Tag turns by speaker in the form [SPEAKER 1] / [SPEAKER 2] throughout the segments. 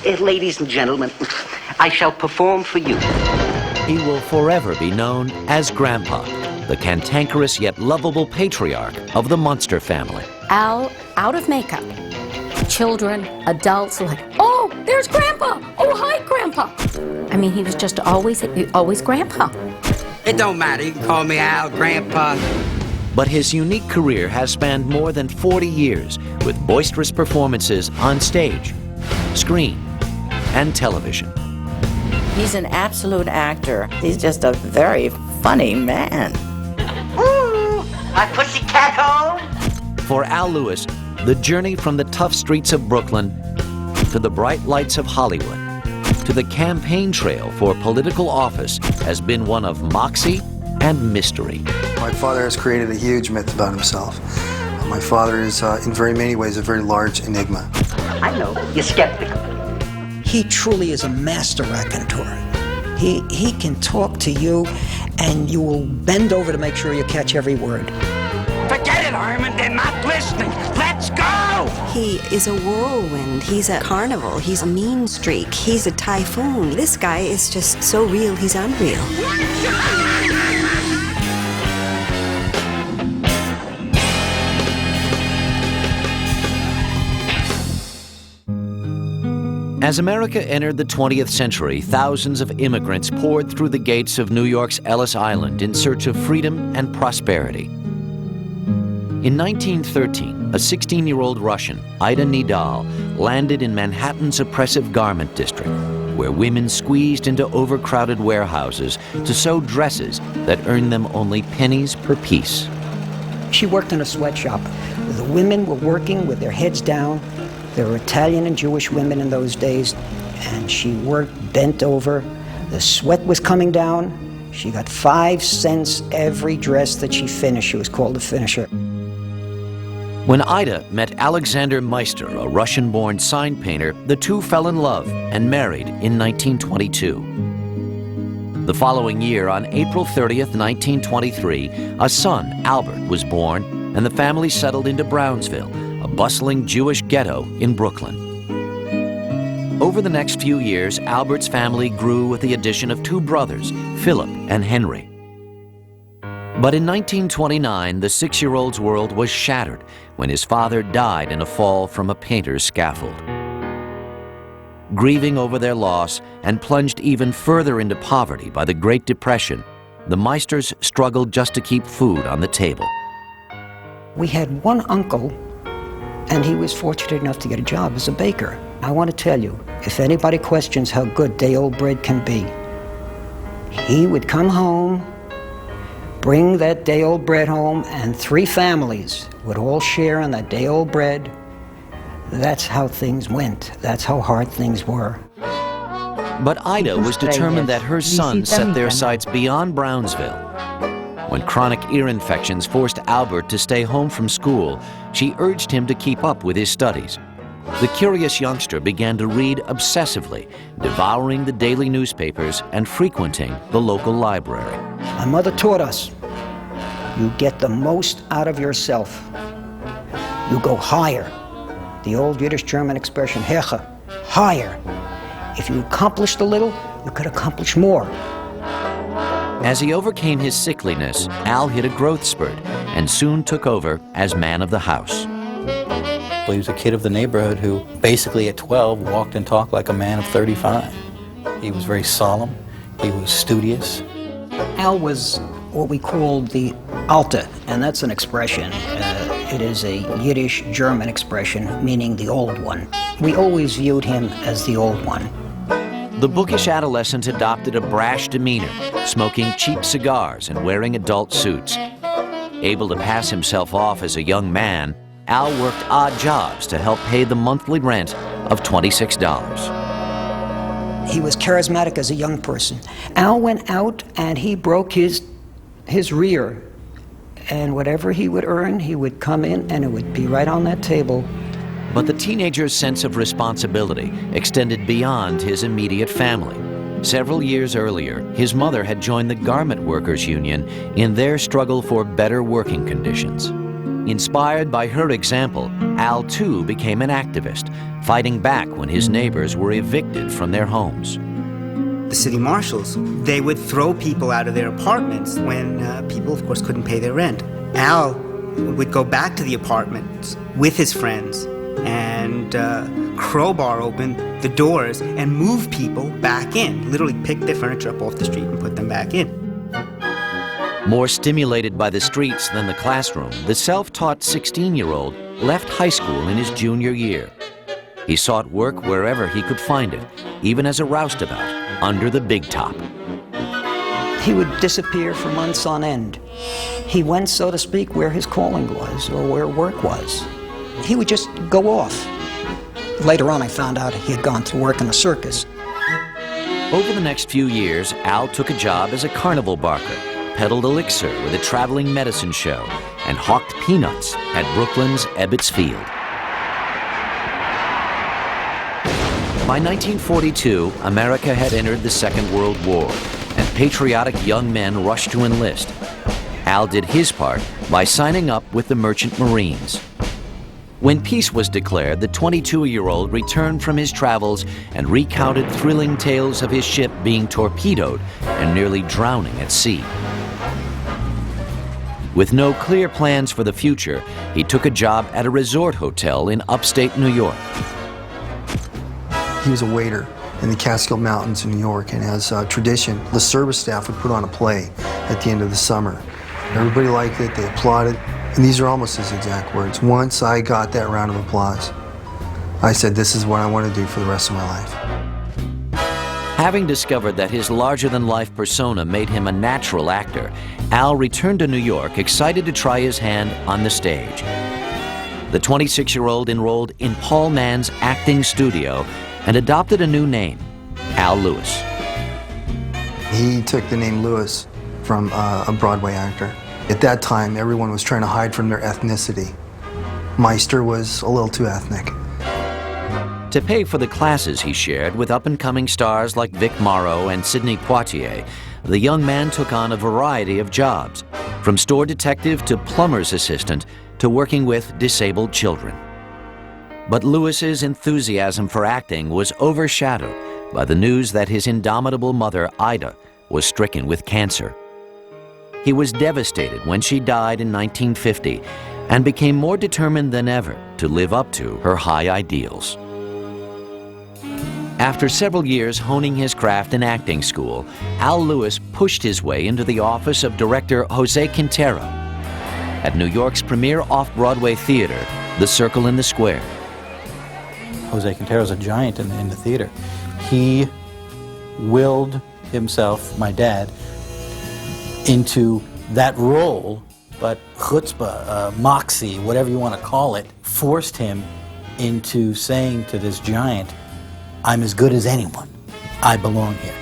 [SPEAKER 1] Ladies and gentlemen, I shall perform for you.
[SPEAKER 2] He will forever be known as Grandpa, the cantankerous yet lovable patriarch of the Monster family.
[SPEAKER 3] Al, out of makeup. Children, adults, like, oh, there's Grandpa. Oh, hi, Grandpa. I mean, he was just always Grandpa.
[SPEAKER 4] It don't matter. You can call me Al, Grandpa.
[SPEAKER 2] But his unique career has spanned more than 40 years with boisterous performances on stage, screen, and television.
[SPEAKER 5] He's an absolute actor. He's just a very funny man.
[SPEAKER 1] Ooh, my pussycat home.
[SPEAKER 2] For Al Lewis, the journey from the tough streets of Brooklyn to the bright lights of Hollywood to the campaign trail for political office has been one of moxie and mystery.
[SPEAKER 6] My father has created a huge myth about himself. My father is, in very many ways, a very large enigma.
[SPEAKER 1] I know, you're skeptical.
[SPEAKER 7] He truly is a master raconteur. He can talk to you, and you will bend over to make sure you catch every word.
[SPEAKER 4] Forget it, Herman. They're not listening. Let's go!
[SPEAKER 8] He is a whirlwind. He's a carnival. He's a mean streak. He's a typhoon. This guy is just so real, he's unreal.
[SPEAKER 2] As America entered the 20th century, thousands of immigrants poured through the gates of New York's Ellis Island in search of freedom and prosperity. In 1913, a 16-year-old Russian, Ida Nidal, landed in Manhattan's oppressive garment district, where women squeezed into overcrowded warehouses to sew dresses that earned them only pennies per piece.
[SPEAKER 7] She worked in a sweatshop. The women were working with their heads down. There were Italian and Jewish women in those days, and she worked bent over. The sweat was coming down. She got 5 cents every dress that she finished. She was called a finisher.
[SPEAKER 2] When Ida met Alexander Meister, a Russian-born sign painter, the two fell in love and married in 1922. The following year, on April 30th, 1923, a son, Albert, was born, and the family settled into Brownsville, a bustling Jewish ghetto in Brooklyn. Over the next few years, Albert's family grew with the addition of 2 brothers, Philip and Henry. But in 1929, the 6-year-old's world was shattered when his father died in a fall from a painter's scaffold. Grieving over their loss and plunged even further into poverty by the Great Depression, the Meisters struggled just to keep food on the table.
[SPEAKER 7] We had one uncle, and he was fortunate enough to get a job as a baker. I want to tell you, if anybody questions how good day-old bread can be, he would come home, bring that day-old bread home, and 3 families would all share on that day-old bread. That's how things went. That's how hard things were.
[SPEAKER 2] But Ida was determined that her sons set their sights beyond Brownsville. When chronic ear infections forced Albert to stay home from school, she urged him to keep up with his studies. The curious youngster began to read obsessively, devouring the daily newspapers and frequenting the local library.
[SPEAKER 7] My mother taught us, you get the most out of yourself. You go higher. The old Yiddish-German expression, Heche, higher. If you accomplished a little, you could accomplish more.
[SPEAKER 2] As he overcame his sickliness, Al hit a growth spurt and soon took over as man of the house.
[SPEAKER 9] He was a kid of the neighborhood who basically at 12 walked and talked like a man of 35. He was very solemn. He was studious.
[SPEAKER 7] Al was what we called the Alte, and that's an expression. It is a Yiddish-German expression meaning the old one. We always viewed him as the old one.
[SPEAKER 2] The bookish adolescent adopted a brash demeanor, smoking cheap cigars and wearing adult suits. Able to pass himself off as a young man, Al worked odd jobs to help pay the monthly rent of $26.
[SPEAKER 7] He was charismatic as a young person. Al went out and he broke his rear, and whatever he would earn, he would come in and it would be right on that table.
[SPEAKER 2] But the teenager's sense of responsibility extended beyond his immediate family. Several years earlier, his mother had joined the Garment Workers Union in their struggle for better working conditions. Inspired by her example, Al too became an activist, fighting back when his neighbors were evicted from their homes.
[SPEAKER 10] The city marshals, they would throw people out of their apartments when people, of course, couldn't pay their rent. Al would go back to the apartments with his friends and crowbar open the doors and move people back in, literally pick their furniture up off the street and put them back in.
[SPEAKER 2] More stimulated by the streets than the classroom, the self-taught 16-year-old left high school in his junior year. He sought work wherever he could find it, even as a roustabout under the big top.
[SPEAKER 7] He would disappear for months on end. He went, so to speak, where his calling was or where work was. He would just go off. Later on, I found out he had gone to work in a circus.
[SPEAKER 2] Over the next few years, Al took a job as a carnival barker, peddled elixir with a traveling medicine show, and hawked peanuts at Brooklyn's Ebbets Field. By 1942, America had entered the Second World War, and patriotic young men rushed to enlist. Al did his part by signing up with the Merchant Marines. When peace was declared, the 22-year-old returned from his travels and recounted thrilling tales of his ship being torpedoed and nearly drowning at sea. With no clear plans for the future, he took a job at a resort hotel in upstate New York.
[SPEAKER 6] He was a waiter in the Catskill Mountains in New York, and as tradition, the service staff would put on a play at the end of the summer. Everybody liked it, they applauded, and these are almost his exact words. Once I got that round of applause, I said, this is what I want to do for the rest of my life.
[SPEAKER 2] Having discovered that his larger-than-life persona made him a natural actor, Al returned to New York, excited to try his hand on the stage. The 26-year-old enrolled in Paul Mann's acting studio and adopted a new name, Al Lewis.
[SPEAKER 6] He took the name Lewis from a Broadway actor. At that time, everyone was trying to hide from their ethnicity. Meister was a little too ethnic.
[SPEAKER 2] To pay for the classes he shared with up-and-coming stars like Vic Morrow and Sidney Poitier, the young man took on a variety of jobs, from store detective to plumber's assistant to working with disabled children. But Lewis's enthusiasm for acting was overshadowed by the news that his indomitable mother, Ida, was stricken with cancer. He was devastated when she died in 1950 and became more determined than ever to live up to her high ideals. After several years honing his craft in acting school, Al Lewis pushed his way into the office of director Jose Quintero at New York's premier off-Broadway theater, The Circle in the Square.
[SPEAKER 9] Jose Quintero's a giant in the theater. He willed himself, my dad, into that role, but chutzpah, moxie, whatever you want to call it, forced him into saying to this giant, I'm as good as anyone. I belong here.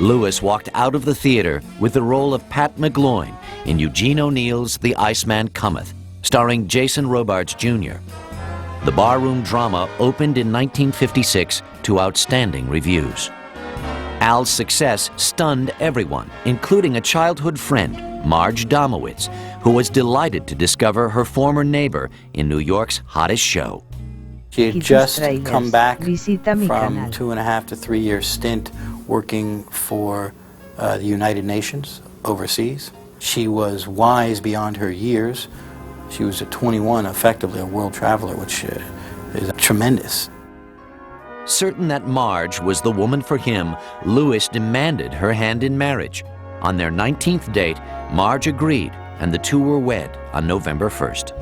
[SPEAKER 2] Lewis walked out of the theater with the role of Pat McGloin in Eugene O'Neill's The Iceman Cometh, starring Jason Robards Jr. The barroom drama opened in 1956 to outstanding reviews. Al's success stunned everyone, including a childhood friend, Marge Domowitz, who was delighted to discover her former neighbor in New York's hottest show.
[SPEAKER 9] She had just come back from 2.5 to 3 year stint working for the United Nations overseas. She was wise beyond her years. She was at 21, effectively a world traveler, which is tremendous.
[SPEAKER 2] Certain that Marge was the woman for him, Lewis demanded her hand in marriage. On their 19th date, Marge agreed, and the two were wed on November 1st.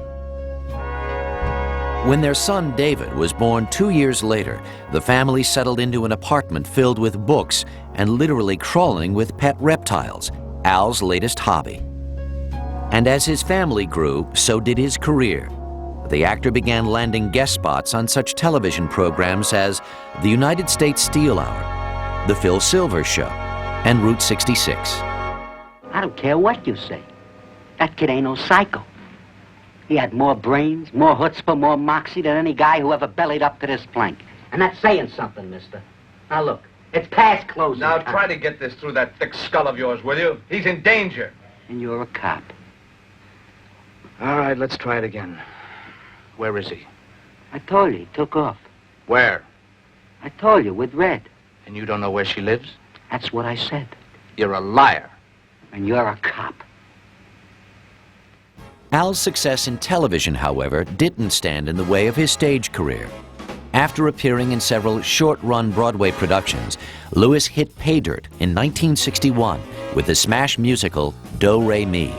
[SPEAKER 2] When their son David was born 2 years later, the family settled into an apartment filled with books and literally crawling with pet reptiles, Al's latest hobby. And as his family grew, so did his career. The actor began landing guest spots on such television programs as The United States Steel Hour, The Phil Silvers Show, and Route 66.
[SPEAKER 1] I don't care what you say. That kid ain't no psycho. He had more brains, more chutzpah, more moxie than any guy who ever bellied up to this plank. And that's saying something, mister. Now look, it's past closing
[SPEAKER 11] Now
[SPEAKER 1] time.
[SPEAKER 11] try to get this through that thick skull of yours, will you? He's in danger.
[SPEAKER 1] And you're a cop.
[SPEAKER 11] All right, let's try it again. Where is he?
[SPEAKER 1] I told you, he took off.
[SPEAKER 11] Where?
[SPEAKER 1] I told you, with Red.
[SPEAKER 11] And you don't know where she lives?
[SPEAKER 1] That's what I said.
[SPEAKER 11] You're a liar.
[SPEAKER 1] And you're a cop.
[SPEAKER 2] Al's success in television, however, didn't stand in the way of his stage career. After appearing in several short-run Broadway productions, Lewis hit pay dirt in 1961 with the smash musical Do, Re, Mi,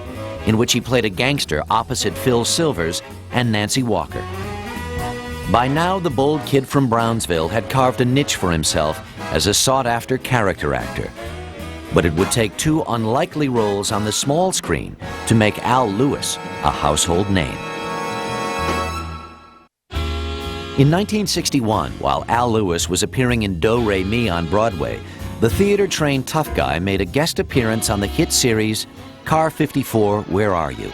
[SPEAKER 2] in which he played a gangster opposite Phil Silvers and Nancy Walker. By now, the bold kid from Brownsville had carved a niche for himself as a sought-after character actor. But it would take two unlikely roles on the small screen to make Al Lewis a household name. In 1961, while Al Lewis was appearing in Do, Re, Mi on Broadway, the theater-trained tough guy made a guest appearance on the hit series Car 54, Where Are You?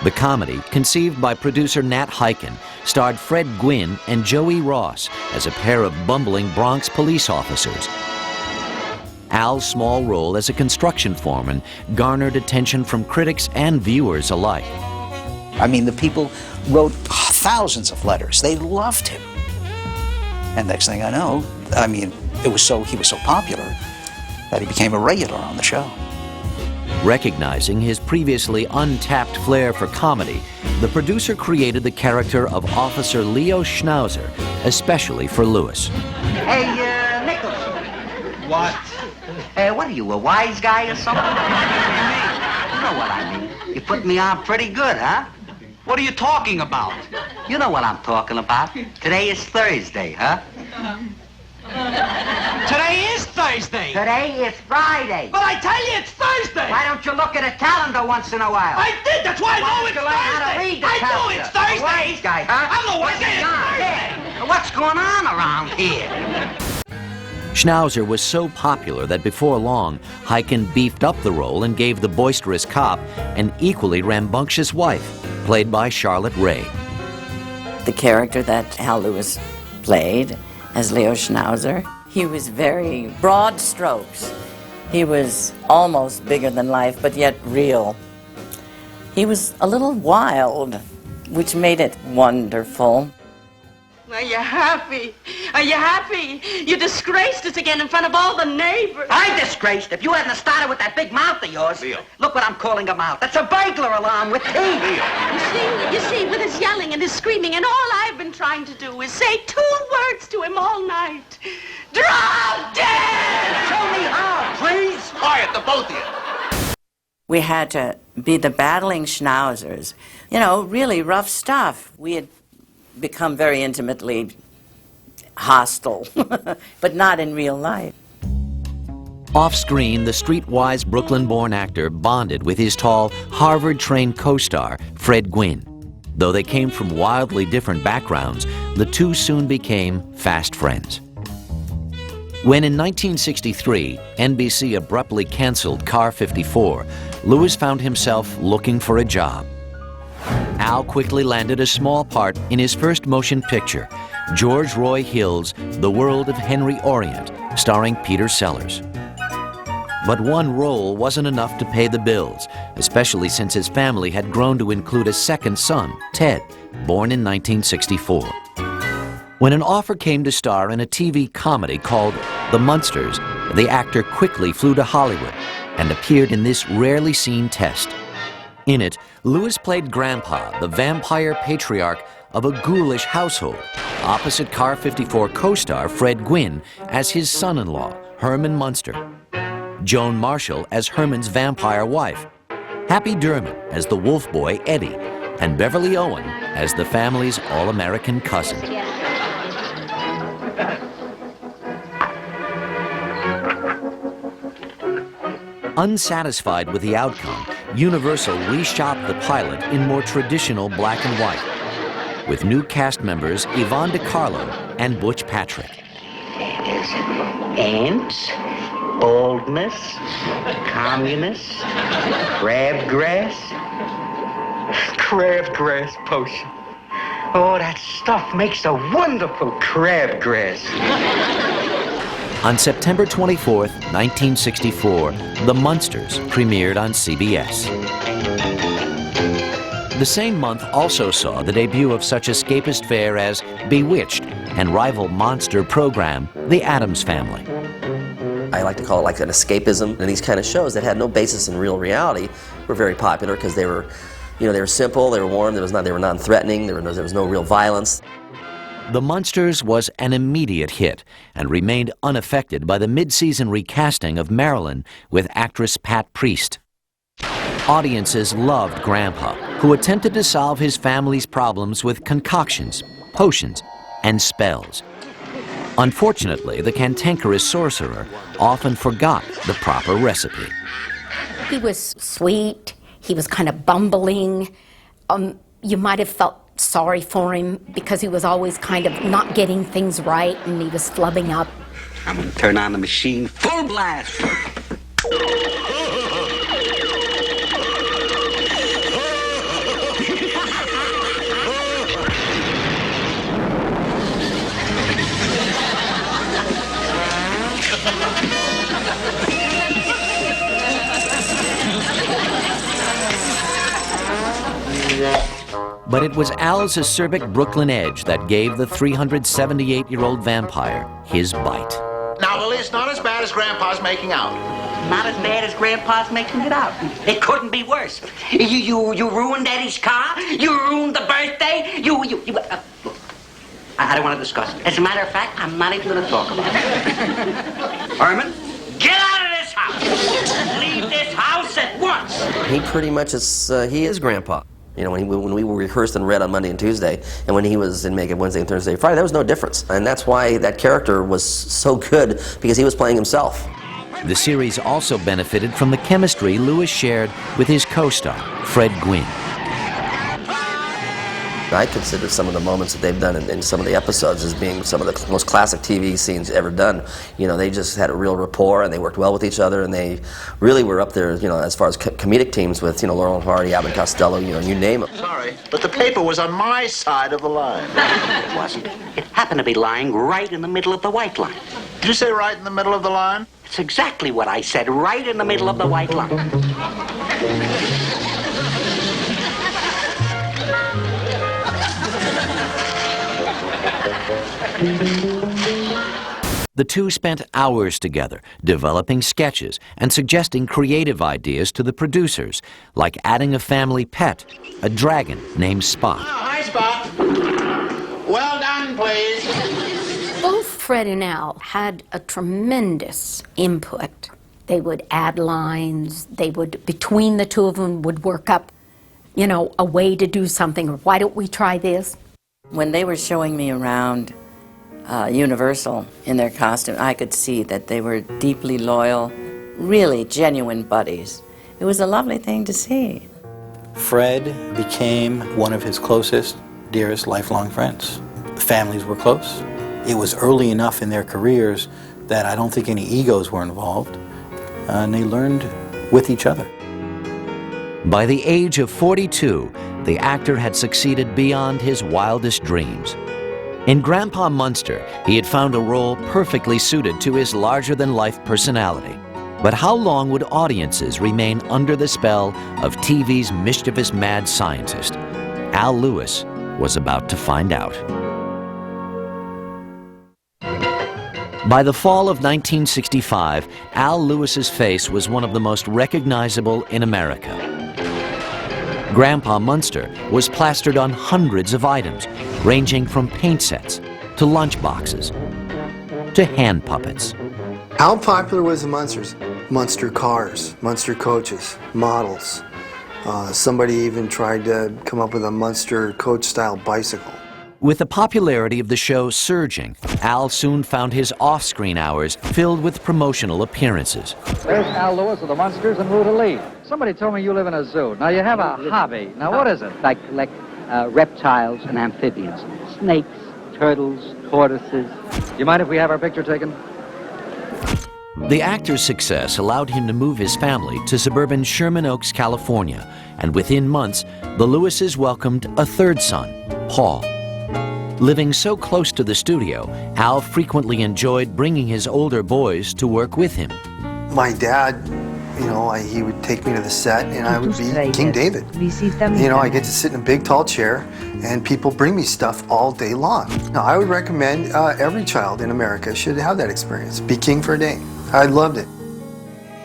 [SPEAKER 2] The comedy, conceived by producer Nat Hiken, starred Fred Gwynne and Joey Ross as a pair of bumbling Bronx police officers. Al's small role as a construction foreman garnered attention from critics and viewers alike.
[SPEAKER 12] I mean, the people wrote thousands of letters. They loved him. And next thing I know, I mean, he was so popular that he became a regular on the show.
[SPEAKER 2] Recognizing his previously untapped flair for comedy, the producer created the character of Officer Leo Schnauzer, especially for Lewis.
[SPEAKER 1] Hey, Nichols.
[SPEAKER 11] What?
[SPEAKER 1] What are you, a wise guy or something? You know what I mean. You put me on pretty good, huh?
[SPEAKER 11] What are you talking about?
[SPEAKER 1] You know what I'm talking about. Today is Thursday, huh?
[SPEAKER 11] Today is Thursday.
[SPEAKER 1] Today is Friday.
[SPEAKER 11] But I tell you, it's Thursday.
[SPEAKER 1] Why don't you look at a calendar once in a while?
[SPEAKER 11] I did. That's why I know it's
[SPEAKER 1] Why don't you learn how to
[SPEAKER 11] Thursday.
[SPEAKER 1] read the
[SPEAKER 11] I
[SPEAKER 1] calendar?
[SPEAKER 11] know it's Thursday.
[SPEAKER 1] A wise guy, huh?
[SPEAKER 11] I'm the wise guy. It's Thursday.
[SPEAKER 1] Hey, what's going on around here?
[SPEAKER 2] Schnauzer was so popular that before long, Hiken beefed up the role and gave the boisterous cop an equally rambunctious wife, played by Charlotte Ray.
[SPEAKER 5] The character that Al Lewis played as Leo Schnauzer, he was very broad strokes. He was almost bigger than life, but yet real. He was a little wild, which made it wonderful.
[SPEAKER 13] Are you happy? Are you happy? You disgraced us again in front of all the neighbors.
[SPEAKER 1] I disgraced. If you hadn't started with that big mouth of yours.
[SPEAKER 11] Leo.
[SPEAKER 1] Look what I'm calling a mouth. That's a burglar alarm with teeth.
[SPEAKER 13] You see, with his yelling and his screaming, and all I've been trying to do is say 2 words to him all night. Drop dead!
[SPEAKER 1] Show me how, please.
[SPEAKER 11] Quiet, the both of you.
[SPEAKER 5] We had to be the battling Schnauzers. You know, really rough stuff. We had become very intimately hostile, but not in real life.
[SPEAKER 2] Off-screen, the streetwise Brooklyn-born actor bonded with his tall, Harvard-trained co-star, Fred Gwynne. Though they came from wildly different backgrounds, the two soon became fast friends. When in 1963, NBC abruptly canceled Car 54, Lewis found himself looking for a job. Al quickly landed a small part in his first motion picture, George Roy Hill's The World of Henry Orient, starring Peter Sellers. But one role wasn't enough to pay the bills, especially since his family had grown to include a second son, Ted, born in 1964. When an offer came to star in a TV comedy called The Munsters, the actor quickly flew to Hollywood and appeared in this rarely seen test. In it, Lewis played Grandpa, the vampire patriarch of a ghoulish household, opposite Car 54 co-star Fred Gwynne as his son-in-law, Herman Munster, Joan Marshall as Herman's vampire wife, Happy Dermott as the wolf boy Eddie, and Beverly Owen as the family's all-American cousin. Unsatisfied with the outcome, Universal reshot the pilot in more traditional black and white, with new cast members Yvonne DiCarlo and Butch Patrick.
[SPEAKER 1] Ants, baldness, communists, crabgrass. Crabgrass potion. Oh, that stuff makes a wonderful crabgrass.
[SPEAKER 2] On September 24th, 1964, The Munsters premiered on CBS. The same month also saw the debut of such escapist fare as Bewitched, and rival monster program, The Addams Family.
[SPEAKER 14] I like to call it like an escapism, and these kind of shows that had no basis in real reality were very popular because they were, you know, they were simple, they were warm, they were non-threatening, there was no real violence.
[SPEAKER 2] The Munsters was an immediate hit and remained unaffected by the mid-season recasting of Marilyn with actress Pat Priest. Audiences loved Grandpa, who attempted to solve his family's problems with concoctions, potions, and spells. Unfortunately, the cantankerous sorcerer often forgot the proper recipe.
[SPEAKER 3] He was sweet, he was kind of bumbling. You might have felt sorry for him because he was always kind of not getting things right and he was flubbing up.
[SPEAKER 1] I'm gonna turn on the machine full blast.
[SPEAKER 2] But it was Al's acerbic Brooklyn edge that gave the 378-year-old vampire his bite.
[SPEAKER 15] Now, Lily, it's not as bad as Grandpa's making out.
[SPEAKER 1] Not as bad as Grandpa's making it out. It couldn't be worse. You ruined Eddie's car. You ruined the birthday. I don't want to discuss it. As a matter of fact, I'm not even going to talk about it. Herman, get out of this house. Leave this house at once.
[SPEAKER 14] He pretty much is, he is Grandpa. You know, when we rehearsed and read on Monday and Tuesday, and when he was in makeup Wednesday and Thursday and Friday, there was no difference. And that's why that character was so good, because he was playing himself.
[SPEAKER 2] The series also benefited from the chemistry Lewis shared with his co-star, Fred Gwynne.
[SPEAKER 14] I consider some of the moments that they've done in some of the episodes as being some of the most classic TV scenes ever done. You know, they just had a real rapport and they worked well with each other, and they really were up there, you know, as far as comedic teams with, you know, Laurel and Hardy, Abbott and Costello, you know, you name it.
[SPEAKER 15] Sorry, but the paper was on my side of the line.
[SPEAKER 1] It wasn't. It happened to be lying right in the middle of the white line.
[SPEAKER 15] Did you say right in the middle of the line?
[SPEAKER 1] It's exactly what I said, right in the middle of the white line.
[SPEAKER 2] The two spent hours together, developing sketches and suggesting creative ideas to the producers, like adding a family pet, a dragon named Spot.
[SPEAKER 15] Oh, hi, Spot. Well done, please.
[SPEAKER 3] Both Fred and Al had a tremendous input. They would add lines, they would, between the two of them, would work up, you know, a way to do something, or why don't we try this?
[SPEAKER 5] When they were showing me around Universal in their costume, I could see that they were deeply loyal, really genuine buddies. It was a lovely thing to see.
[SPEAKER 9] Fred became one of his closest, dearest lifelong friends. The families were close. It was early enough in their careers that I don't think any egos were involved, and they learned with each other.
[SPEAKER 2] By the age of 42, the actor had succeeded beyond his wildest dreams. In Grandpa Munster, he had found a role perfectly suited to his larger-than-life personality. But how long would audiences remain under the spell of TV's mischievous mad scientist? Al Lewis was about to find out. By the fall of 1965, Al Lewis's face was one of the most recognizable in America. Grandpa Munster was plastered on hundreds of items, ranging from paint sets to lunch boxes to hand puppets.
[SPEAKER 6] How popular was the Munsters? Munster cars, Munster coaches, models. Somebody even tried to come up with a Munster coach-style bicycle.
[SPEAKER 2] With the popularity of the show surging, Al soon found his off-screen hours filled with promotional appearances.
[SPEAKER 16] There's Al Lewis of the Munsters and Rita Lee. Somebody told me you live in a zoo. Now, you have a hobby. Now, what is it?
[SPEAKER 17] I collect reptiles and amphibians. Snakes, turtles, tortoises.
[SPEAKER 16] Do you mind if we have our picture taken?
[SPEAKER 2] The actor's success allowed him to move his family to suburban Sherman Oaks, California, and within months, the Lewises welcomed a third son, Paul. Living so close to the studio, Al frequently enjoyed bringing his older boys to work with him.
[SPEAKER 6] My dad You know, he would take me to the set, and I would be King David. You know, I get to sit in a big, tall chair, and people bring me stuff all day long. Now, I would recommend every child in America should have that experience. Be king for a day. I loved it.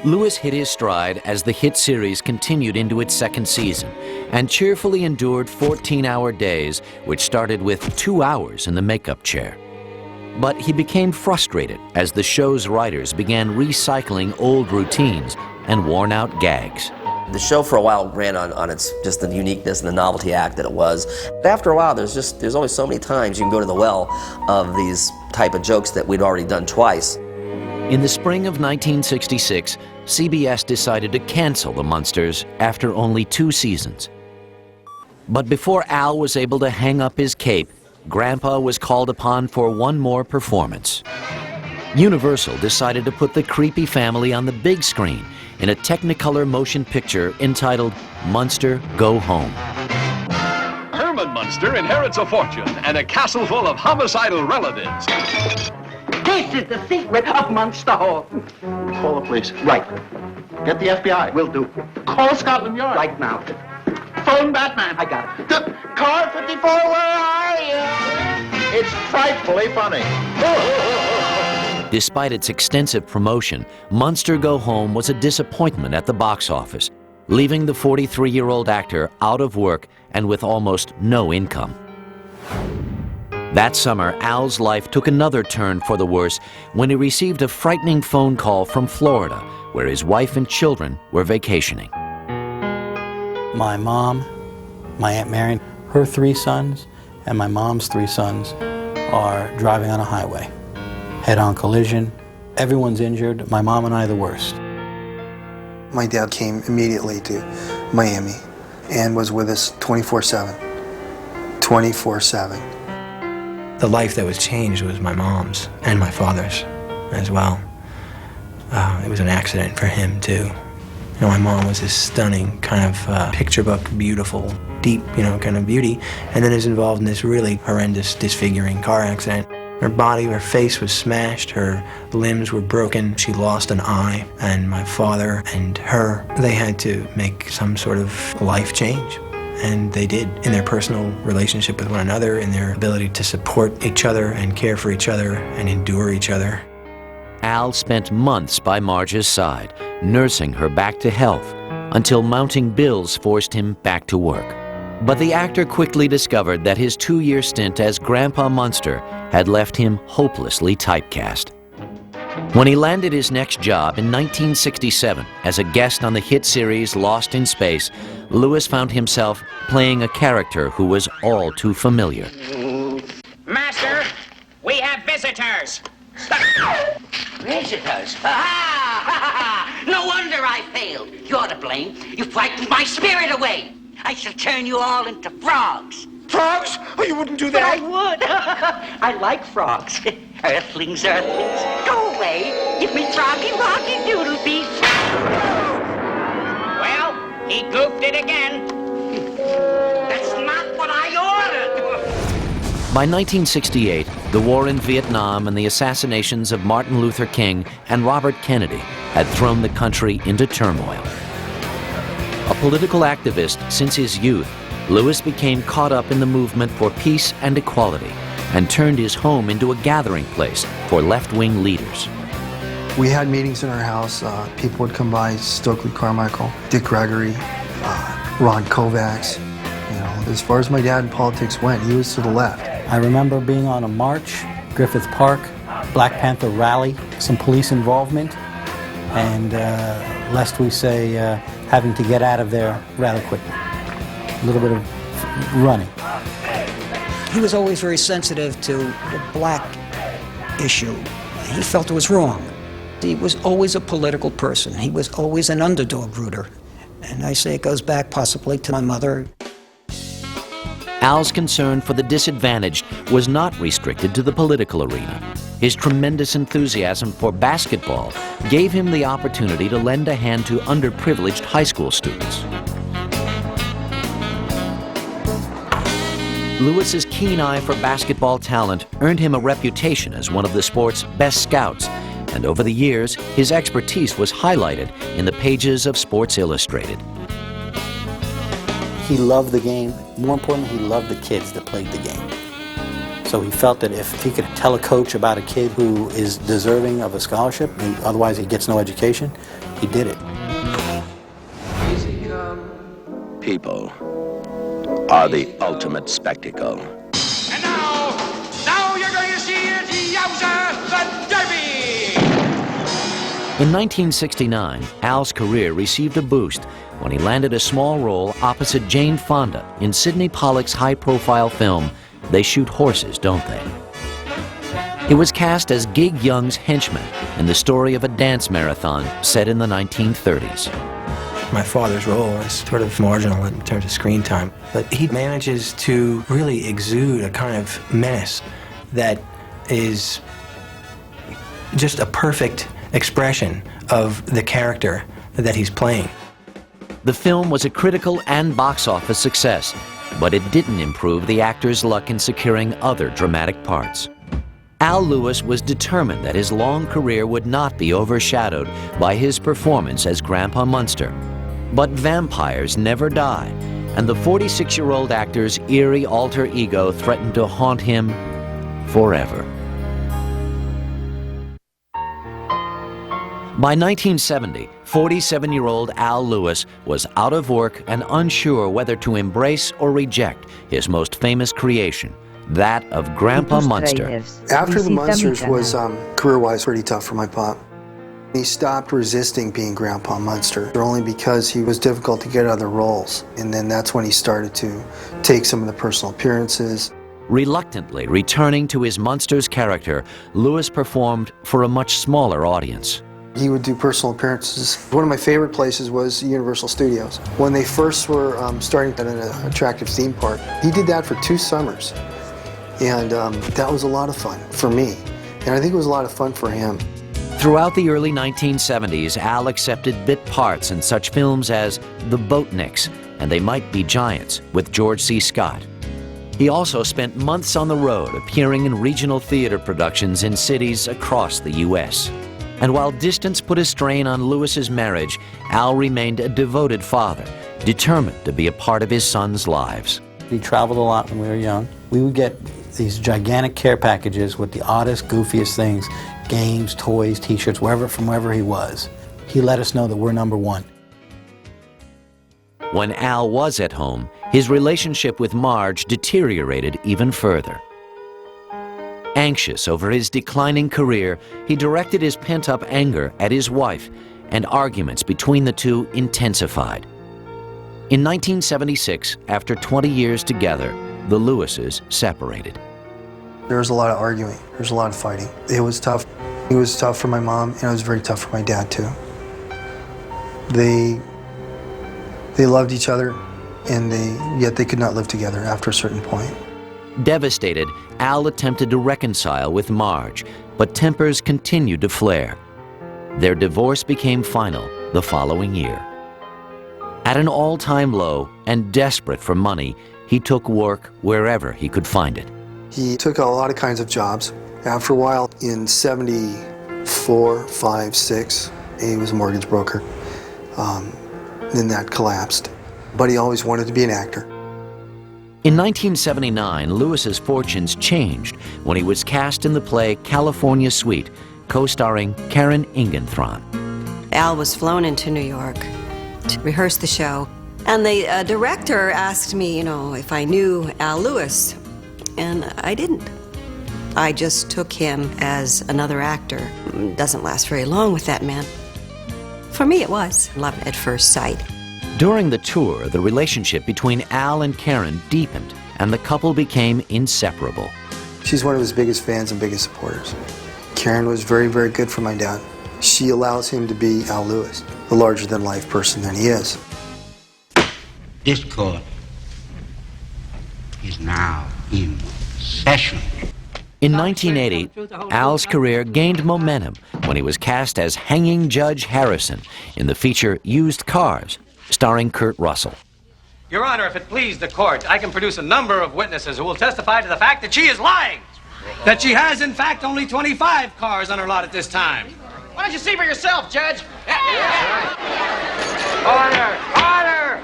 [SPEAKER 2] Lewis hit his stride as the hit series continued into its second season and cheerfully endured 14-hour days, which started with 2 hours in the makeup chair. But he became frustrated as the show's writers began recycling old routines and worn-out gags.
[SPEAKER 14] The show for a while ran on its just the uniqueness and the novelty act that it was. But after a while, there's only so many times you can go to the well of these type of jokes that we'd already done twice.
[SPEAKER 2] In the spring of 1966, CBS decided to cancel the Munsters after only 2 seasons. But before Al was able to hang up his cape, Grandpa was called upon for one more performance. Universal decided to put the creepy family on the big screen in a Technicolor motion picture entitled Munster Go Home.
[SPEAKER 18] Herman Munster inherits a fortune and a castle full of homicidal relatives.
[SPEAKER 15] This is the secret of Munster Hall. Call the police. Right. Get the FBI. Will do. Call Scotland Yard. Right now. Phone Batman. I got it. The Car 54, where are you? It's frightfully funny.
[SPEAKER 2] Despite its extensive promotion, Munster Go Home was a disappointment at the box office, leaving the 43-year-old actor out of work and with almost no income. That summer, Al's life took another turn for the worse when he received a frightening phone call from Florida, where his wife and children were vacationing.
[SPEAKER 9] My mom, my Aunt Marion, her 3 sons, and my mom's 3 sons are driving on a highway. Head-on collision. Everyone's injured. My mom and I the worst.
[SPEAKER 6] My dad came immediately to Miami and was with us 24/7. 24/7.
[SPEAKER 19] The life that was changed was my mom's and my father's as well. It was an accident for him too. You know, my mom was this stunning kind of picture book, beautiful, deep, kind of beauty, and then is involved in this really horrendous, disfiguring car accident. Her body, her face was smashed, her limbs were broken, she lost an eye, and my father and her, they had to make some sort of life change. And they did, in their personal relationship with one another, in their ability to support each other and care for each other and endure each other.
[SPEAKER 2] Al spent months by Marge's side, nursing her back to health, until mounting bills forced him back to work. But the actor quickly discovered that his 2-year stint as Grandpa Munster had left him hopelessly typecast. When he landed his next job in 1967 as a guest on the hit series Lost in Space, Lewis found himself playing a character who was all too familiar.
[SPEAKER 4] Master, we have visitors.
[SPEAKER 1] Visitors? No wonder I failed. You're to blame. You frightened my spirit away. I shall turn you all into frogs.
[SPEAKER 15] Frogs? Oh, you wouldn't do that.
[SPEAKER 1] But I would. I like frogs. Earthlings. Go away. Give me froggy, rocky, doodle beef.
[SPEAKER 4] Well, he goofed it again.
[SPEAKER 1] That's not what I ordered.
[SPEAKER 2] By 1968, the war in Vietnam and the assassinations of Martin Luther King and Robert Kennedy had thrown the country into turmoil. A political activist since his youth, Lewis became caught up in the movement for peace and equality and turned his home into a gathering place for left-wing leaders.
[SPEAKER 6] We had meetings in our house. People would come by, Stokely Carmichael, Dick Gregory, Ron Kovacs. As far as my dad in politics went, he was to the left.
[SPEAKER 9] I remember being on a march, Griffith Park, Black Panther rally, some police involvement, and lest we say having to get out of there rather quickly. A little bit of running.
[SPEAKER 7] He was always very sensitive to the black issue. He felt it was wrong. He was always a political person. He was always an underdog rooter. And I say it goes back possibly to my mother.
[SPEAKER 2] Al's concern for the disadvantaged was not restricted to the political arena. His tremendous enthusiasm for basketball gave him the opportunity to lend a hand to underprivileged high school students. Lewis's keen eye for basketball talent earned him a reputation as one of the sport's best scouts, and over the years, his expertise was highlighted in the pages of Sports Illustrated.
[SPEAKER 9] He loved the game. More importantly, he loved the kids that played the game. So he felt that if he could tell a coach about a kid who is deserving of a scholarship, and otherwise he gets no education, he did it.
[SPEAKER 20] People are the ultimate spectacle.
[SPEAKER 4] Now you're going to see it, yowza, the Derby!
[SPEAKER 2] In 1969, Al's career received a boost when he landed a small role opposite Jane Fonda in Sidney Pollack's high-profile film, They Shoot Horses, Don't They? He was cast as Gig Young's henchman in the story of a dance marathon set in the 1930s.
[SPEAKER 19] My father's role is sort of marginal in terms of screen time, but he manages to really exude a kind of menace that is just a perfect expression of the character that he's playing.
[SPEAKER 2] The film was a critical and box office success, but it didn't improve the actor's luck in securing other dramatic parts. Al Lewis was determined that his long career would not be overshadowed by his performance as Grandpa Munster. But vampires never die, and the 46-year-old actor's eerie alter ego threatened to haunt him forever. By 1970, 47-year-old Al Lewis was out of work and unsure whether to embrace or reject his most famous creation, that of Grandpa Munster.
[SPEAKER 6] After the Munsters was, career-wise, pretty tough for my pop. He stopped resisting being Grandpa Munster, only because he was difficult to get other roles. And then that's when he started to take some of the personal appearances.
[SPEAKER 2] Reluctantly returning to his Munster's character, Lewis performed for a much smaller audience.
[SPEAKER 6] He would do personal appearances. One of my favorite places was Universal Studios. When they first were starting at an attractive theme park, he did that for 2 summers. And that was a lot of fun for me. And I think it was a lot of fun for him.
[SPEAKER 2] Throughout the early 1970s, Al accepted bit parts in such films as The Boatniks and They Might Be Giants with George C. Scott. He also spent months on the road appearing in regional theater productions in cities across the U.S. And while distance put a strain on Lewis's marriage, Al remained a devoted father, determined to be a part of his sons' lives.
[SPEAKER 9] He traveled a lot when we were young. We would get these gigantic care packages with the oddest, goofiest things, games, toys, t-shirts, from wherever he was. He let us know that we're number one.
[SPEAKER 2] When Al was at home, his relationship with Marge deteriorated even further. Anxious over his declining career, he directed his pent-up anger at his wife, and arguments between the two intensified. In 1976, after 20 years together, the Lewises separated.
[SPEAKER 6] There was a lot of arguing. There was a lot of fighting. It was tough. It was tough for my mom, and it was very tough for my dad, too. They loved each other, and yet they could not live together after a certain point.
[SPEAKER 2] Devastated, Al attempted to reconcile with Marge, but tempers continued to flare. Their divorce became final the following year. At an all-time low and desperate for money, he took work wherever he could find it.
[SPEAKER 6] He took a lot of kinds of jobs. After a while, in 74, 5, 6, he was a mortgage broker. Then that collapsed. But he always wanted to be an actor.
[SPEAKER 2] In 1979, Lewis's fortunes changed when he was cast in the play California Suite, co-starring Karen Ingenthron.
[SPEAKER 8] Al was flown into New York to rehearse the show, and the director asked me, if I knew Al Lewis, and I didn't. I just took him as another actor. It doesn't last very long with that man. For me, it was love at first sight.
[SPEAKER 2] During the tour, the relationship between Al and Karen deepened, and the couple became inseparable.
[SPEAKER 6] She's one of his biggest fans and biggest supporters. Karen was very, very good for my dad. She allows him to be Al Lewis, the larger-than-life person that he is.
[SPEAKER 1] This court is now in session.
[SPEAKER 2] In 1980, Al's career gained momentum when he was cast as Hanging Judge Harrison in the feature Used Cars, starring Kurt Russell.
[SPEAKER 21] Your Honor, if it please the court, I can produce a number of witnesses who will testify to the fact that she is lying. that she has, in fact, only 25 cars on her lot at this time.
[SPEAKER 4] Why don't you see for yourself, Judge?
[SPEAKER 1] Order! Order!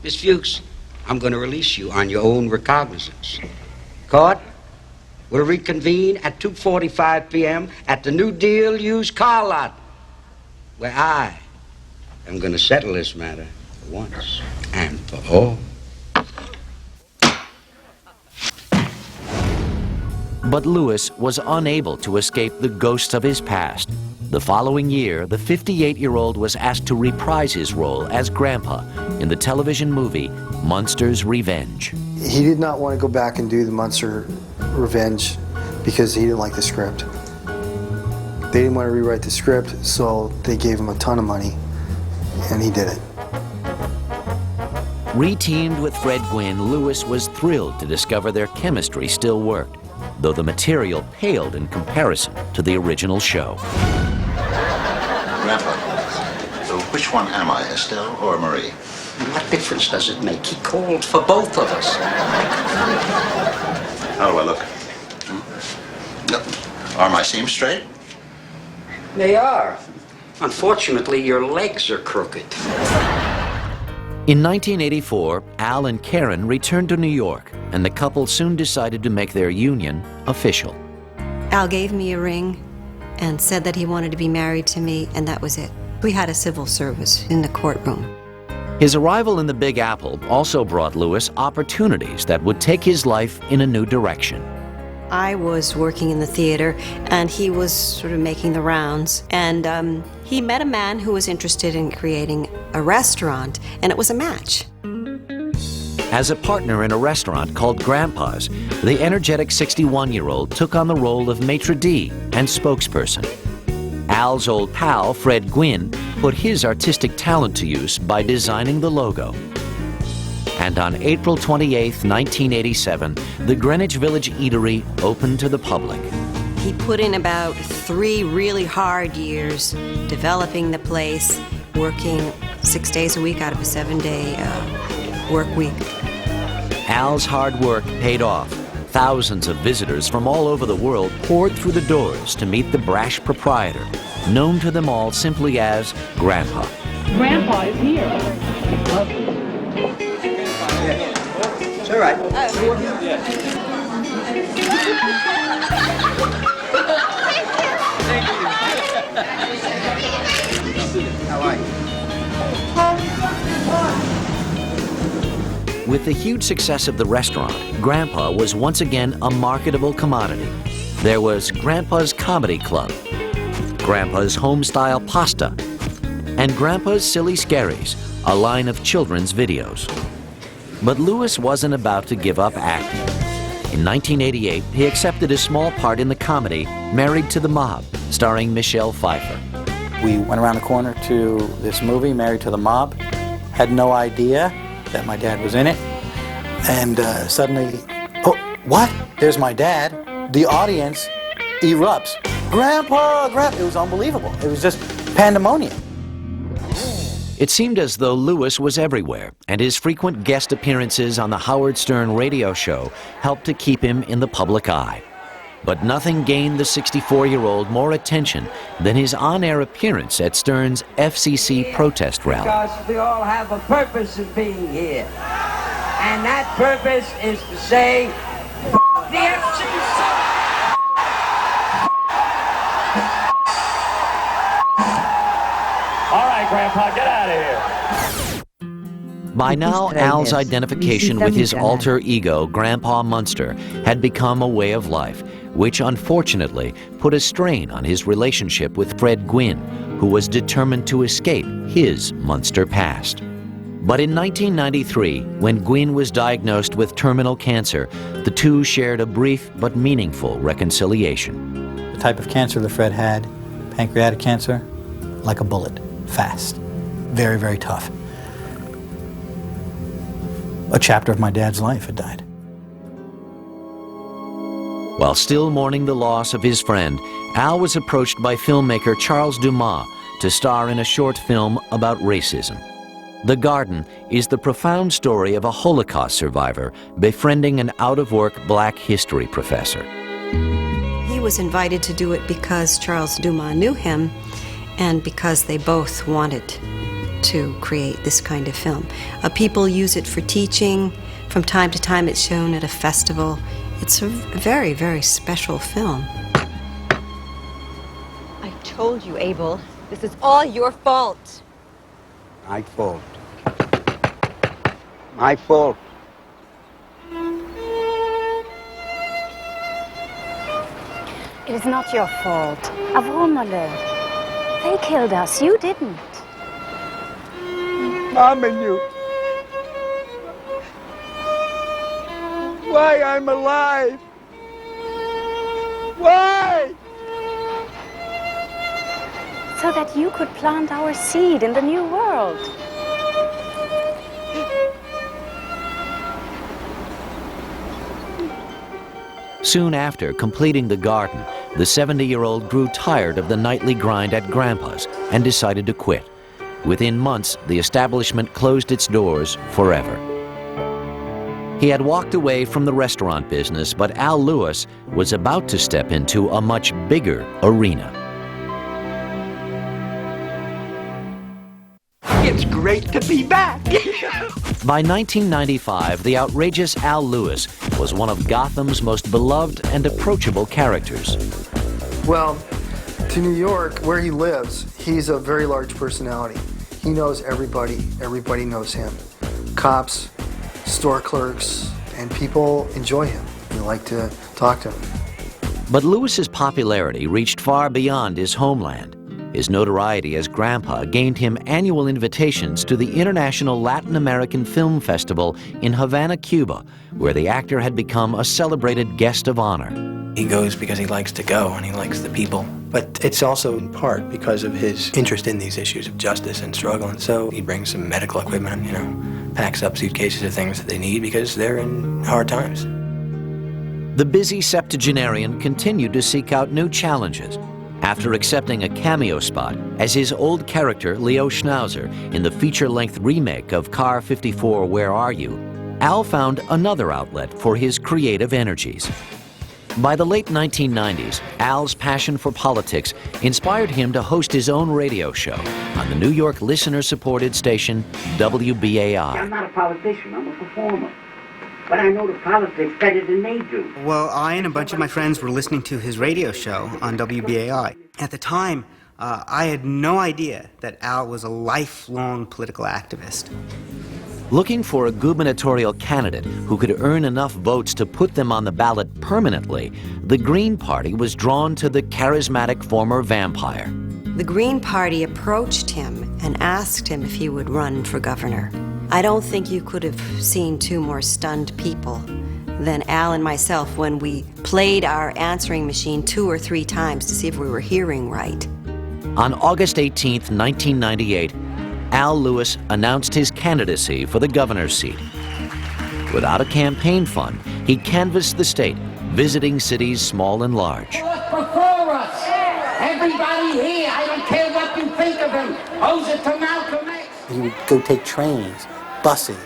[SPEAKER 1] Miss Fuchs, I'm going to release you on your own recognizance. Court will reconvene at 2:45 p.m. at the New Deal used car lot, where I am going to settle this matter once and for all.
[SPEAKER 2] But Lewis was unable to escape the ghosts of his past. The following year, the 58-year-old was asked to reprise his role as Grandpa in the television movie Munster's Revenge.
[SPEAKER 6] He did not want to go back and do the Munster Revenge because he didn't like the script. They didn't want to rewrite the script, so they gave him a ton of money, and he did it.
[SPEAKER 2] Re-teamed with Fred Gwynne, Lewis was thrilled to discover their chemistry still worked, though the material paled in comparison to the original show.
[SPEAKER 20] Grandpa, so which one am I, Estelle or Marie?
[SPEAKER 1] What difference does it make? He called for both of us.
[SPEAKER 20] How do I look? No. Are my seams straight?
[SPEAKER 1] They are. Unfortunately, your legs are crooked.
[SPEAKER 2] In 1984, Al and Karen returned to New York, and the couple soon decided to make their union official.
[SPEAKER 8] Al gave me a ring and said that he wanted to be married to me, and that was it. We had a civil service in the courtroom.
[SPEAKER 2] His arrival in the Big Apple also brought Lewis opportunities that would take his life in a new direction.
[SPEAKER 8] I was working in the theater, and he was sort of making the rounds, and he met a man who was interested in creating a restaurant, and it was a match.
[SPEAKER 2] As a partner in a restaurant called Grandpa's, the energetic 61-year-old took on the role of maitre d' and spokesperson. Al's old pal, Fred Gwynne, put his artistic talent to use by designing the logo. And on April 28, 1987, the Greenwich Village Eatery opened to the public.
[SPEAKER 8] He put in about 3 really hard years developing the place, working 6 days a week out of a 7-day work week.
[SPEAKER 2] Al's hard work paid off. Thousands of visitors from all over the world poured through the doors to meet the brash proprietor, known to them all simply as Grandpa.
[SPEAKER 22] Grandpa is here.
[SPEAKER 1] It's all right. How are you?
[SPEAKER 2] With the huge success of the restaurant, Grandpa was once again a marketable commodity. There was Grandpa's Comedy Club, Grandpa's Home-Style Pasta, and Grandpa's Silly Scaries, a line of children's videos. But Lewis wasn't about to give up acting. In 1988, he accepted a small part in the comedy Married to the Mob, starring Michelle Pfeiffer.
[SPEAKER 9] We went around the corner to this movie, Married to the Mob. Had no idea that my dad was in it. And suddenly, oh, what? There's my dad. The audience erupts. Grandpa, Grandpa. It was unbelievable. It was just pandemonium.
[SPEAKER 2] It seemed as though Lewis was everywhere, and his frequent guest appearances on the Howard Stern radio show helped to keep him in the public eye. But nothing gained the 64-year-old more attention than his on-air appearance at Stern's FCC protest rally.
[SPEAKER 22] Because we all have a purpose of being here. And that purpose is to say, the FCC! All right, Grandpa, get out of here.
[SPEAKER 2] By now, Al's identification with his alter ego, Grandpa Munster, had become a way of life, which unfortunately put a strain on his relationship with Fred Gwynne, who was determined to escape his Munster past. But in 1993, when Gwynne was diagnosed with terminal cancer, the two shared a brief but meaningful reconciliation.
[SPEAKER 9] The type of cancer that Fred had, pancreatic cancer, like a bullet, fast, very, very tough. A chapter of my dad's life had died.
[SPEAKER 2] While still mourning the loss of his friend, Al was approached by filmmaker Charles Dumas to star in a short film about racism. The Garden is the profound story of a Holocaust survivor befriending an out-of-work black history professor.
[SPEAKER 8] He was invited to do it because Charles Dumas knew him and because they both wanted to create this kind of film. People use it for teaching. From time to time it's shown at a festival. It's a very, very special film.
[SPEAKER 10] I told you, Abel, this is all your fault.
[SPEAKER 17] My fault. My fault.
[SPEAKER 12] It is not your fault. Avons malheur. They killed us. You didn't.
[SPEAKER 17] Mom and you. Why I'm alive? Why?
[SPEAKER 12] So that you could plant our seed in the new world.
[SPEAKER 2] Soon after completing The Garden, the 70-year-old grew tired of the nightly grind at Grandpa's and decided to quit. Within months, the establishment closed its doors forever. He had walked away from the restaurant business, but Al Lewis was about to step into a much bigger arena.
[SPEAKER 17] It's great to be back.
[SPEAKER 2] By 1995, the outrageous Al Lewis was one of Gotham's most beloved and approachable characters.
[SPEAKER 6] Well, to New York, where he lives, he's a very large personality. He knows everybody. Everybody knows him. Cops, store clerks, and people enjoy him. They like to talk to him.
[SPEAKER 2] But Lewis's popularity reached far beyond his homeland. His notoriety as Grandpa gained him annual invitations to the International Latin American Film Festival in Havana, Cuba, where the actor had become a celebrated guest of honor.
[SPEAKER 19] He goes because he likes to go and he likes the people. But it's also in part because of his interest in these issues of justice and struggle. And so he brings some medical equipment, packs up suitcases of things that they need because they're in hard times.
[SPEAKER 2] The busy septuagenarian continued to seek out new challenges. After accepting a cameo spot as his old character, Leo Schnauzer, in the feature-length remake of Car 54, Where Are You?, Al found another outlet for his creative energies. By the late 1990s, Al's passion for politics inspired him to host his own radio show on the New York listener-supported station WBAI.
[SPEAKER 1] I'm not a politician, I'm a performer. But I know the politics better than they do.
[SPEAKER 23] Well, I and a bunch of my friends were listening to his radio show on WBAI. At the time, I had no idea that Al was a lifelong political activist.
[SPEAKER 2] Looking for a gubernatorial candidate who could earn enough votes to put them on the ballot permanently, the Green Party was drawn to the charismatic former vampire.
[SPEAKER 8] The Green Party approached him and asked him if he would run for governor. I don't think you could have seen two more stunned people than Al and myself when we played our answering machine 2 or 3 times to see if we were hearing right.
[SPEAKER 2] On August 18, 1998, Al Lewis announced his candidacy for the governor's seat. Without a campaign fund, he canvassed the state, visiting cities small and large.
[SPEAKER 17] Before us, everybody here, I don't care what you think of him, owes it to Malcolm X.
[SPEAKER 9] He would go take trains, buses,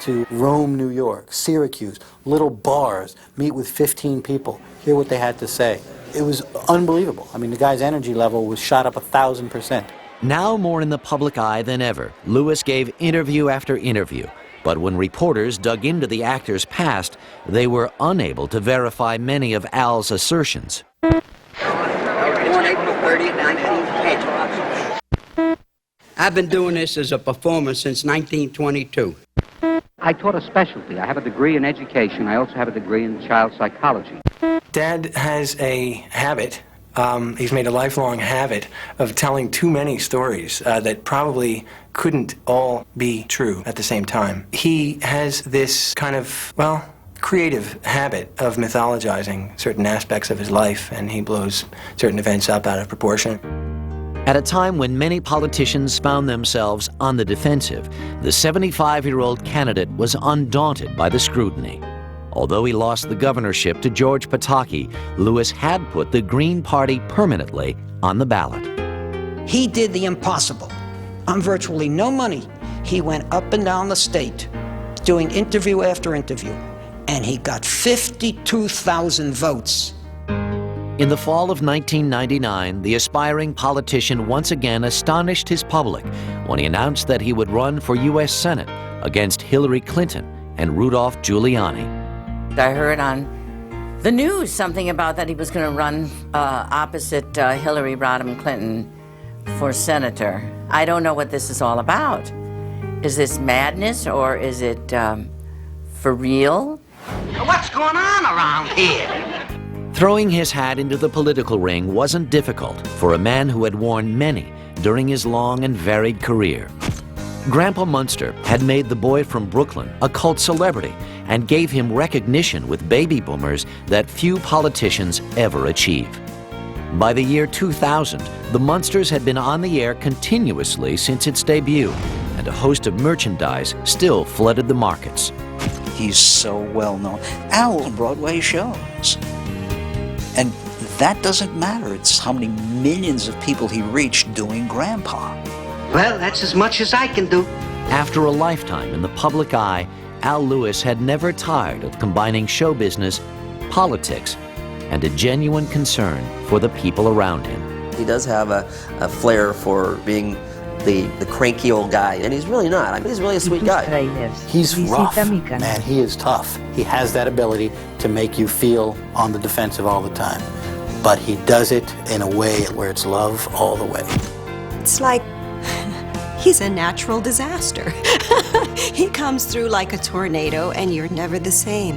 [SPEAKER 9] to Rome, New York, Syracuse, little bars, meet with 15 people, hear what they had to say. It was unbelievable. I mean, the guy's energy level was shot up 1,000%.
[SPEAKER 2] Now more in the public eye than ever, Lewis gave interview after interview. But when reporters dug into the actor's past, they were unable to verify many of Al's assertions.
[SPEAKER 17] Born April 30th, 1910. I've been doing this as a performer since 1922. I taught a specialty. I have a degree in education. I also have a degree in child psychology.
[SPEAKER 19] Dad has a habit, he's made a lifelong habit of telling too many stories that probably couldn't all be true at the same time. He has this kind of, creative habit of mythologizing certain aspects of his life, and he blows certain events up out of proportion.
[SPEAKER 2] At a time when many politicians found themselves on the defensive, the 75-year-old candidate was undaunted by the scrutiny. Although he lost the governorship to George Pataki, Lewis had put the Green Party permanently on the ballot.
[SPEAKER 7] He did the impossible. On virtually no money, He went up and down the state doing interview after interview, and he got 52,000 votes.
[SPEAKER 2] In the fall of 1999, the aspiring politician once again astonished his public when he announced that he would run for U.S. Senate against Hillary Clinton and Rudolph Giuliani.
[SPEAKER 5] I heard on the news something about that he was going to run opposite Hillary Rodham Clinton for senator. I don't know what this is all about. Is this madness or is it for real?
[SPEAKER 4] What's going on around here?
[SPEAKER 2] Throwing his hat into the political ring wasn't difficult for a man who had worn many during his long and varied career. Grandpa Munster had made the boy from Brooklyn a cult celebrity and gave him recognition with baby boomers that few politicians ever achieve. By the year 2000, the Munsters had been on the air continuously since its debut, and a host of merchandise still flooded the markets.
[SPEAKER 3] He's so well known. Al's Broadway shows. And that doesn't matter. It's how many millions of people he reached doing Grandpa.
[SPEAKER 1] Well, that's as much as I can do.
[SPEAKER 2] After a lifetime in the public eye, Al Lewis had never tired of combining show business, politics, and a genuine concern for the people around him.
[SPEAKER 14] He does have a flair for being the cranky old guy, and he's really not. I mean, he's really a sweet guy.
[SPEAKER 9] He's rough, man. He is tough. He has that ability to make you feel on the defensive all the time. But he does it in a way where it's love all the way.
[SPEAKER 8] It's like he's a natural disaster. He comes through like a tornado, and you're never the same.